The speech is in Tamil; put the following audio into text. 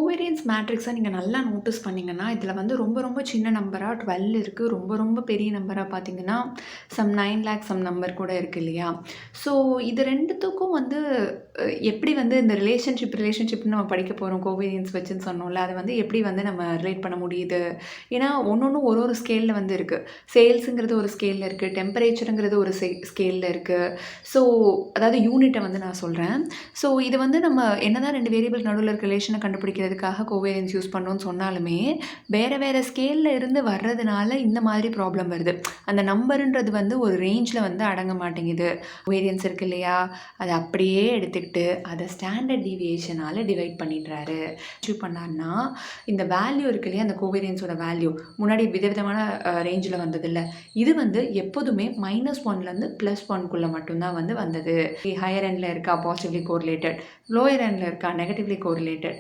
கோவேரியன்ஸ் மேட்ரிக்ஸை நீங்க நல்லா நோட்டீஸ் பண்ணீங்கன்னா, இதில வந்து ரொம்ப ரொம்ப சின்ன நம்பரா 12 இருக்கு. ரொம்ப ரொம்ப பெரிய நம்பரா பார்த்தீங்கன்னா, சம் 9 லேக் சம் நம்பர் கூட இருக்கு இல்லையா? ஸோ இது 2த்துக்கும் வந்து எப்படி வந்து இந்த ரிலேஷன்ஷிப்ன்னு நம்ம படிக்க போறோம் கோவேரியன்ஸ் வச்சுன்னு சொன்னோம்ல. அத வந்து எப்படி வந்து நம்ம ரிலேட் பண்ண முடியுது? ஏன்னா ஒண்ணொண்ணும் ஒரு ஒரு ஸ்கேல்ல வந்து இருக்கு. சேல்ஸுங்கிறது ஒரு ஸ்கேல்ல இருக்கு. டெம்பரேச்சர்ங்கிறது ஒரு ஸ்கேல்ல இருக்கு. ஸோ அதாவது யூனிட்ட வந்து நான் சொல்றேன். ஸோ இது வந்து நம்ம என்னதான் 2 வேரியபிள் நடுவுல இருக்க ரிலேஷன கண்டுபிடிக்கிறதுக்காக கோவேரியன்ஸ் யூஸ் பண்ணோம்னு சொன்னாலுமே, வேற வேற ஸ்கேல்ல இருந்து வர்றதுனால இந்த மாதிரி ப்ராப்ளம் வருது. அந்த நம்பர்ன்றது வந்து ஒரு ரேஞ்ச்ல வந்து அடங்க மாட்டேங்குது. வேரியன்ஸ் இருக்கு இல்லையா? அத அப்படியே எடுத்துக்கிட்டு அத ஸ்டாண்டர்ட் டீவியேஷனால டிவைட் பண்ணிடுறாரு. அச்சீவ் பண்ணாருன்னா, இந்த வேல்யூ இருக்கு இல்லையா? அந்த கோவேரியன்ஸோட வேல்யூ முன்னாடி விதவிதமான ரேஞ்சில வந்ததுல்ல. இது வந்து எப்போதுமே -1லேருந்து +1க்குள்ள மட்டும் தான் வந்து வந்தது. ஹையர் எண்ட்ல இருக்கா பாசிட்டிவ்லி கோரிலேட்டட், லோயர் எண்ட்ல இருக்கா நெகட்டிவ்லி கோரிலேட்டட்.